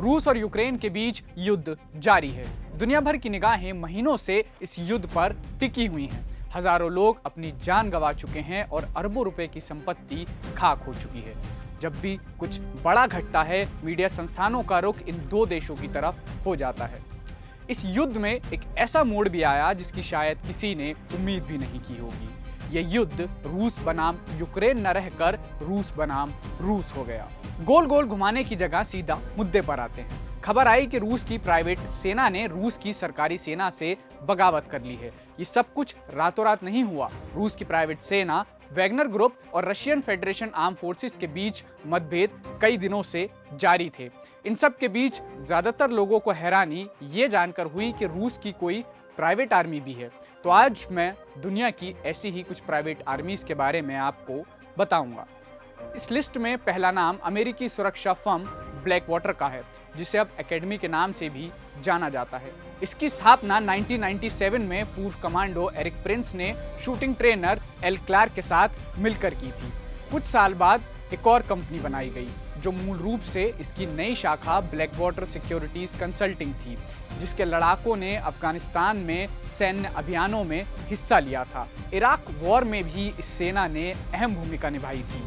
रूस और यूक्रेन के बीच युद्ध जारी है। दुनिया भर की निगाहें महीनों से इस युद्ध पर टिकी हुई हैं। हजारों लोग अपनी जान गंवा चुके हैं और अरबों रुपए की संपत्ति खाक हो चुकी है। जब भी कुछ बड़ा घटता है, मीडिया संस्थानों का रुख इन दो देशों की तरफ हो जाता है। इस युद्ध में एक ऐसा मोड़ भी आया जिसकी शायद किसी ने उम्मीद भी नहीं की होगी। यह युद्ध रूस बनाम यूक्रेन न रहकर रूस बनाम रूस हो गया। गोल गोल घुमाने की जगह सीधा मुद्दे पर आते हैं। खबर आई कि रूस की प्राइवेट सेना ने रूस की सरकारी सेना से बगावत कर ली है। ये सब कुछ रातों रात नहीं हुआ। रूस की प्राइवेट सेना, वैगनर ग्रुप और रशियन फेडरेशन आर्म फोर्सेस के बीच मतभेद कई दिनों से जारी थे। इन सब के बीच ज्यादातर लोगों को हैरानी ये जानकर हुई कि रूस की कोई प्राइवेट आर्मी भी है। तो आज मैं दुनिया की ऐसी ही कुछ प्राइवेट आर्मीज के बारे में आपको बताऊंगा। इस लिस्ट में पहला नाम अमेरिकी सुरक्षा फर्म ब्लैक वाटर का है, जिसे अब एकेडमी के नाम से भी जाना जाता है। इसकी स्थापना 1997 में पूर्व कमांडो एरिक प्रिंस ने शूटिंग ट्रेनर एल क्लार्क के साथ मिलकर की थी। कुछ साल बाद एक और कंपनी बनाई गई जो मूल रूप से इसकी नई शाखा ब्लैक वाटर सिक्योरिटीज कंसल्टिंग थी, जिसके लड़ाकों ने अफगानिस्तान में सैन्य अभियानों में हिस्सा लिया था। इराक वॉर में भी इस सेना ने अहम भूमिका निभाई थी।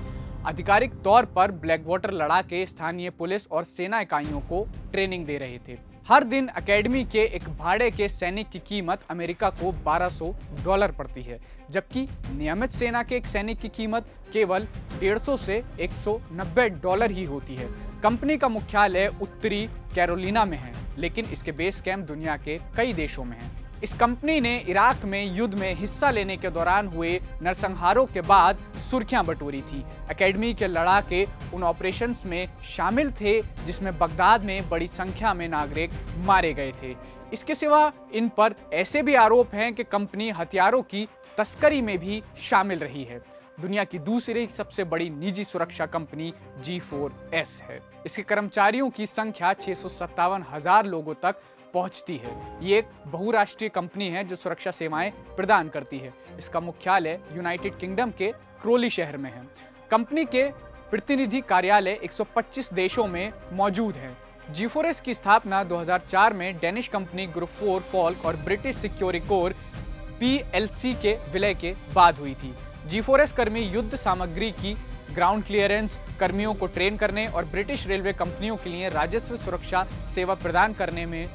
आधिकारिक तौर पर ब्लैक वाटर लड़ाके स्थानीय पुलिस और सेना इकाइयों को ट्रेनिंग दे रहे थे। हर दिन एकेडमी के एक भाड़े के सैनिक की कीमत अमेरिका को $1200 पड़ती है, जबकि नियमित सेना के एक सैनिक की कीमत केवल $150 से $190 ही होती है। कंपनी का मुख्यालय उत्तरी कैरोलिना में है, लेकिन इसके बेस कैंप दुनिया के कई देशों में हैं। इस कंपनी ने इराक में युद्ध में हिस्सा लेने के दौरान हुए नरसंहारों के बाद सुर्खियां बटोरी थी। एकेडमी के लड़ाके उन ऑपरेशंस में शामिल थे जिसमें बगदाद में बड़ी संख्या में नागरिक मारे गए थे। इसके सिवा इन पर ऐसे भी आरोप हैं कि कंपनी हथियारों की तस्करी में भी शामिल रही है। दुनिया की दूसरी सबसे बड़ी निजी सुरक्षा कंपनी G4S है। इसके कर्मचारियों की संख्या 657,000 लोगों तक पहुंचती है। ये एक बहुराष्ट्रीय कंपनी है जो सुरक्षा सेवाएं प्रदान करती है। इसका मुख्यालय यूनाइटेड किंगडम के क्रोली शहर में है। कंपनी के प्रतिनिधि कार्यालय 125 देशों में मौजूद हैं। G4S की स्थापना 2004 में डेनिश कंपनी ग्रुप 4 फॉल्क और ब्रिटिश सिक्योरिकोर PLC के विलय के बाद हुई थी। G4S कर्मी युद्ध सामग्री की ग्राउंड क्लियरेंस, कर्मियों को ट्रेन करने और ब्रिटिश रेलवे कंपनियों के लिए राजस्व सुरक्षा सेवा प्रदान करने में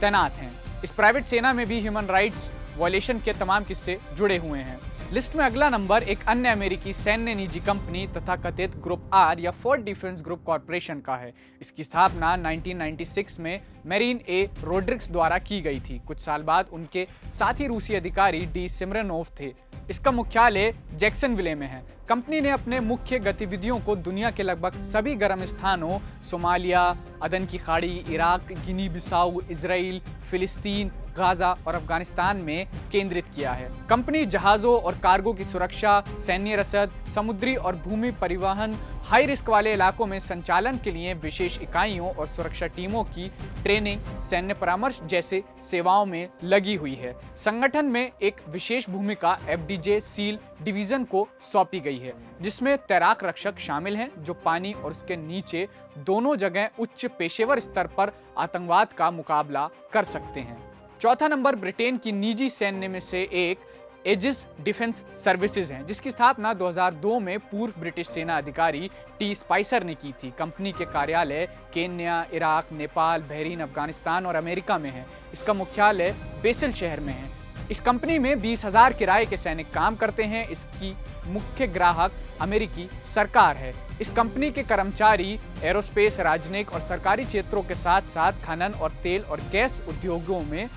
तैनात हैं। इस प्राइवेट सेना में भी ह्यूमन राइट्स वायलेशन के तमाम किस्से जुड़े हुए हैं। लिस्ट में अगला नंबर एक अन्य अमेरिकी सैन्य निजी कंपनी तथा कथित ग्रुप आर या फोर्ट डिफेंस ग्रुप कॉर्पोरेशन का है। इसकी स्थापना 1996 में मेरीन ए रोड्रिक्स द्वारा की गई थी। कुछ साल बाद उनके साथी रूसी अधिकारी डी सिमरनोव थे। इसका मुख्यालय जैक्सनविले में है। कंपनी ने अपने मुख्य गतिविधियों को दुनिया के लगभग सभी गर्म स्थानों सोमालिया, अदन की खाड़ी, इराक, गिनी बिसाऊ, इजराइल, फिलिस्तीन, गाजा और अफगानिस्तान में केंद्रित किया है। कंपनी जहाजों और कार्गो की सुरक्षा, सैन्य रसद, समुद्री और भूमि परिवहन, हाई रिस्क वाले इलाकों में संचालन के लिए विशेष इकाइयों और सुरक्षा टीमों की ट्रेनिंग, सैन्य परामर्श जैसे सेवाओं में लगी हुई है। संगठन में एक विशेष भूमिका FDJ सील डिवीजन को सौंपी गई है, जिसमें तैराक रक्षक शामिल हैं जो पानी और उसके नीचे दोनों जगह उच्च पेशेवर स्तर पर आतंकवाद का मुकाबला कर सकते हैं। चौथा नंबर ब्रिटेन की निजी सैन्य में से एक एजिस डिफेंस सर्विसेज है, जिसकी स्थापना 2002 में पूर्व ब्रिटिश सेना अधिकारी टी स्पाइसर ने की थी। कंपनी के कार्यालय Kenya, Iraq, Nepal, Bahrain, Afghanistan और अमेरिका में है। इसका मुख्यालय बेसल शहर में है। इस कंपनी में 20,000 किराए के सैनिक काम करते हैं। इसकी मुख्य ग्राहक अमेरिकी सरकार है। इस कंपनी के कर्मचारी एरोस्पेस, राजनयिक और सरकारी क्षेत्रों के साथ साथ खनन और तेल और गैस उद्योगों में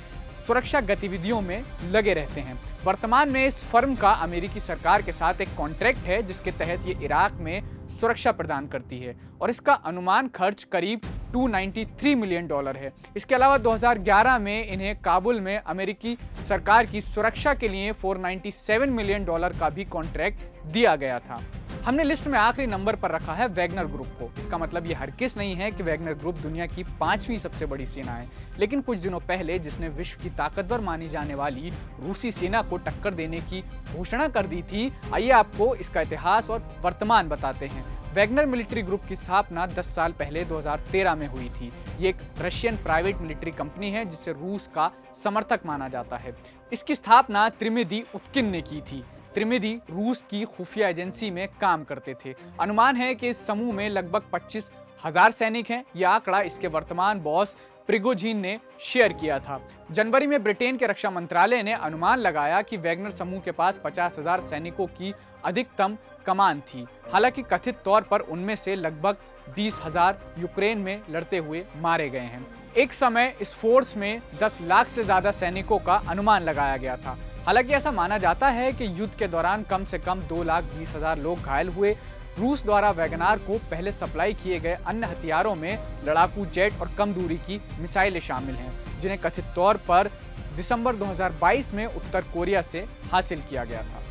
सुरक्षा गतिविधियों में लगे रहते हैं। वर्तमान में इस फर्म का अमेरिकी सरकार के साथ एक कॉन्ट्रैक्ट है जिसके तहत ये इराक में सुरक्षा प्रदान करती है और इसका अनुमान खर्च करीब $293 मिलियन है। इसके अलावा 2011 में इन्हें काबुल में अमेरिकी सरकार की सुरक्षा के लिए $497 मिलियन का भी कॉन्ट्रैक्ट दिया गया था। हमने लिस्ट में आखिरी नंबर पर रखा है वैगनर ग्रुप को। इसका मतलब ये हरगिज नहीं है कि वैगनर ग्रुप दुनिया की 5वीं सबसे बड़ी सेना है, लेकिन कुछ दिनों पहले जिसने विश्व की ताकतवर मानी जाने वाली रूसी सेना को टक्कर देने की घोषणा कर दी थी। आइए आपको इसका इतिहास और वर्तमान बताते हैं। वैगनर मिलिट्री ग्रुप की स्थापना 10 साल पहले 2013 में हुई थी। ये एक रशियन प्राइवेट मिलिट्री कंपनी है जिसे रूस का समर्थक माना जाता है। इसकी स्थापना त्रिमिदी उत्किन ने की थी। त्रिमिदी रूस की खुफिया एजेंसी में काम करते थे। अनुमान है कि इस समूह में लगभग 25,000 सैनिक हैं। यह आंकड़ा इसके वर्तमान बॉस प्रिगोजिन ने शेयर किया था। जनवरी में ब्रिटेन के रक्षा मंत्रालय ने अनुमान लगाया कि वैगनर समूह के पास 50,000 सैनिकों की अधिकतम कमान थी। हालांकि कथित तौर पर उनमें से लगभग 20,000 यूक्रेन में लड़ते हुए मारे गए हैं। एक समय इस फोर्स में 10 लाख से ज्यादा सैनिकों का अनुमान लगाया गया था। हालांकि ऐसा माना जाता है कि युद्ध के दौरान कम से कम 2,20,000 लोग घायल हुए। रूस द्वारा वैगनार को पहले सप्लाई किए गए अन्य हथियारों में लड़ाकू जेट और कम दूरी की मिसाइलें शामिल हैं, जिन्हें कथित तौर पर दिसंबर 2022 में उत्तर कोरिया से हासिल किया गया था।